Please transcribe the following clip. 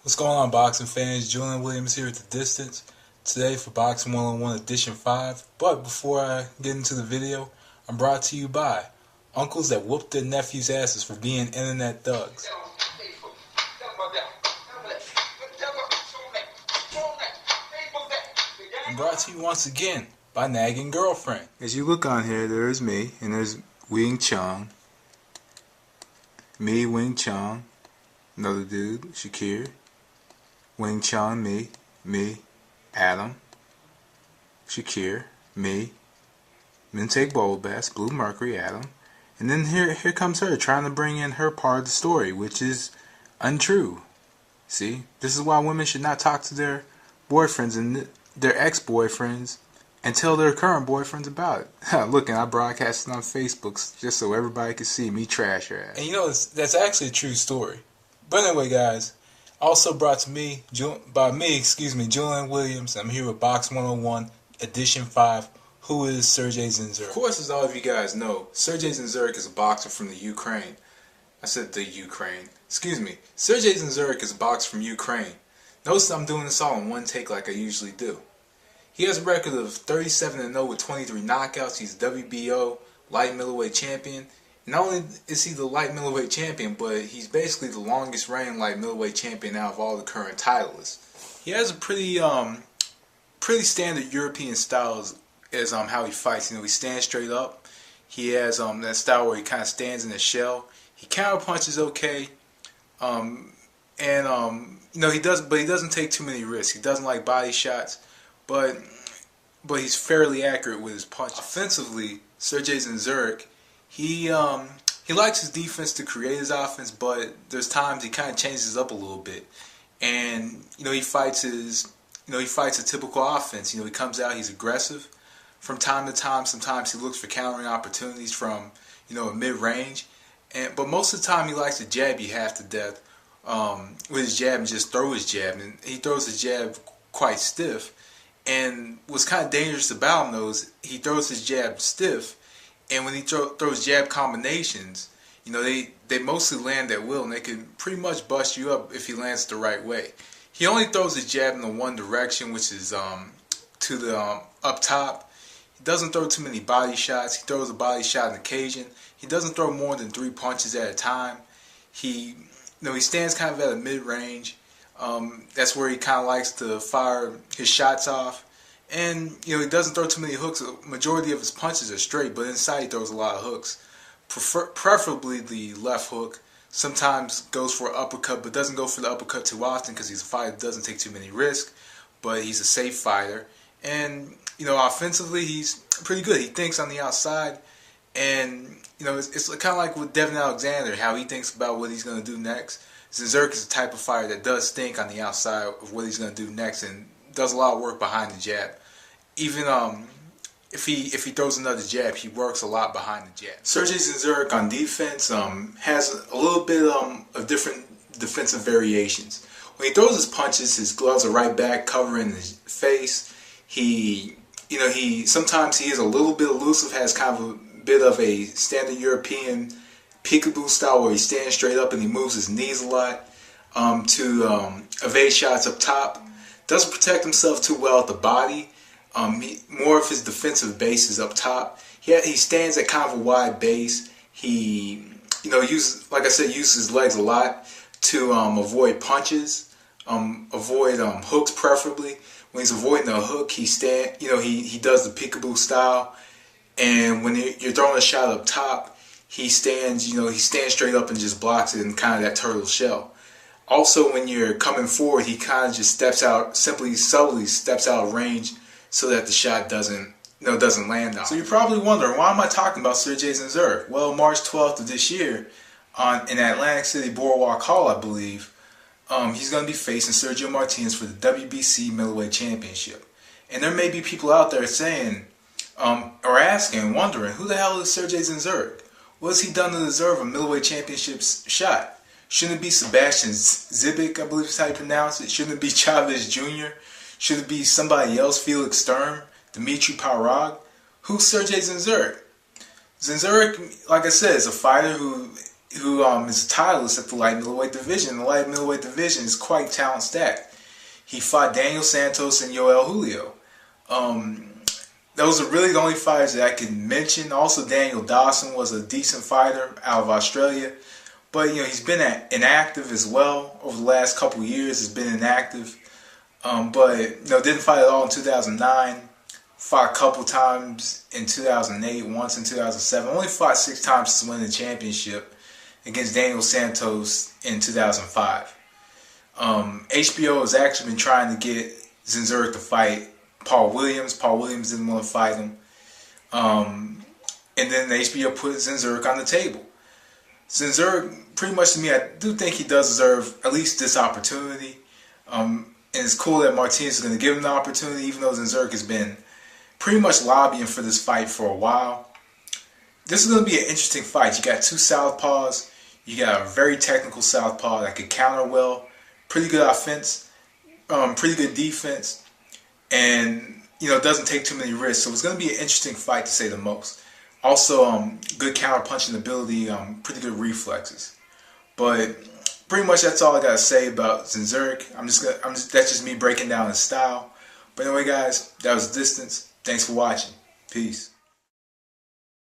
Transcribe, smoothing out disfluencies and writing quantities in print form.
What's going on, boxing fans? Julian Williams here at the distance. Today for Boxing 101 Edition 5. But before I get into the video, I'm brought to you by uncles that whoop their nephews' asses for being internet thugs. I'm brought to you once again by Nagging Girlfriend. As you look on here, there's me, and there's Wing Chong. Me, Wing Chong. Another dude, Shakir. Wing Chun, me, Adam, Shakir, me, Mintake Bowl Bass, Blue Mercury, Adam, and then here comes her trying to bring in her part of the story, which is untrue. See, this is why women should not talk to their boyfriends and their ex-boyfriends and tell their current boyfriends about it. Look, and I broadcast it on Facebook just so everybody can see me trash her ass. And you know, that's actually a true story. But anyway, guys. Also brought to me by me, Julian Williams. I'm here with Box 101 Edition 5. Who is Sergei Dzindziruk? Of course, as all of you guys know, Sergei Dzindziruk is a boxer from the Ukraine. I said the Ukraine. Sergei Dzindziruk is a boxer from Ukraine. Notice I'm doing this all in one take like I usually do. He has a record of 37-0 with 23 knockouts. He's WBO light middleweight champion. Not only is he the light middleweight champion, but he's basically the longest reigning light middleweight champion out of all the current titleists. He has a pretty standard European style as how he fights. You know, he stands straight up. He has that style where he kind of stands in a shell. He counter punches okay, you know, he doesn't take too many risks. He doesn't like body shots, but he's fairly accurate with his punch. Offensively, Sergei Dzindziruk, he likes his defense to create his offense, but there's times he kind of changes up a little bit, and you know, he fights a typical offense. You know, he comes out, he's aggressive from time to time. Sometimes he looks for countering opportunities from, you know, a mid-range, but most of the time he likes to jab you half to death with his jab and just throw his jab, and he throws his jab quite stiff. And what's kind of dangerous about him though is he throws his jab stiff. And when he throws jab combinations, you know, they mostly land at will, and they can pretty much bust you up if he lands the right way. He only throws his jab in the one direction, which is to the up top. He doesn't throw too many body shots. He throws a body shot on occasion. He doesn't throw more than 3 punches at a time. He stands kind of at a mid-range. That's where he kind of likes to fire his shots off. And, you know, he doesn't throw too many hooks. The majority of his punches are straight, but inside he throws a lot of hooks. Preferably the left hook. Sometimes goes for an uppercut, but doesn't go for the uppercut too often because he's a fighter that doesn't take too many risks. But he's a safe fighter. And, you know, offensively, he's pretty good. He thinks on the outside. And, you know, it's kind of like with Devin Alexander, how he thinks about what he's going to do next. Dzindziruk is the type of fighter that does think on the outside of what he's going to do next and does a lot of work behind the jab. Even if he throws another jab, he works a lot behind the jab. Sergei Dzindziruk on defense has a little bit of different defensive variations. When he throws his punches, his gloves are right back, covering his face. Sometimes he is a little bit elusive, has kind of a bit of a standard European peekaboo style where he stands straight up and he moves his knees a lot to evade shots up top. Doesn't protect himself too well at the body. More of his defensive base is up top. He stands at kind of a wide base. He, uses his legs a lot to avoid punches, avoid hooks preferably. When he's avoiding a hook, he does the peekaboo style. And when you're throwing a shot up top, he stands straight up and just blocks it in kind of that turtle shell. Also, when you're coming forward, he kind of just subtly steps out of range so that the shot doesn't land on. So you're probably wondering, why am I talking about Sergei Dzindziruk? Well, March 12th of this year, in Atlantic City Boardwalk Hall, I believe, he's going to be facing Sergio Martinez for the WBC Middleweight Championship. And there may be people out there saying, or asking, wondering, who the hell is Sergei Dzindziruk? What has he done to deserve a middleweight championship shot? Shouldn't it be Sebastian Zibic, I believe is how you pronounce it? Shouldn't it be Chavez Jr.? Should it be somebody else, Felix Sturm, Dmitry Parag? Who's Sergei Dzindziruk? Dzindziruk, like I said, is a fighter who who is a titleist at the light middleweight division. The light middleweight division is quite talent stacked. He fought Daniel Santos and Yoel Julio. Those are really the only fighters that I can mention. Also, Daniel Dawson was a decent fighter out of Australia. But, he's been inactive as well over the last couple years. He's been inactive. But, didn't fight at all in 2009. Fought a couple times in 2008, once in 2007. Only fought 6 times since winning the championship against Daniel Santos in 2005. HBO has actually been trying to get Dzindziruk to fight Paul Williams. Paul Williams didn't want to fight him. And then HBO put Dzindziruk on the table. Dzindziruk, pretty much to me, I do think he does deserve at least this opportunity. And it's cool that Martinez is going to give him the opportunity, even though Dzindziruk has been pretty much lobbying for this fight for a while. This is going to be an interesting fight. You got 2 southpaws. You got a very technical southpaw that can counter well. Pretty good offense. Pretty good defense. And, doesn't take too many risks. So it's going to be an interesting fight, to say the most. Also, good counter punching ability. Pretty good reflexes. But pretty much that's all I got to say about Dzindziruk. That's just me breaking down his style. But anyway, guys, that was Distance. Thanks for watching. Peace.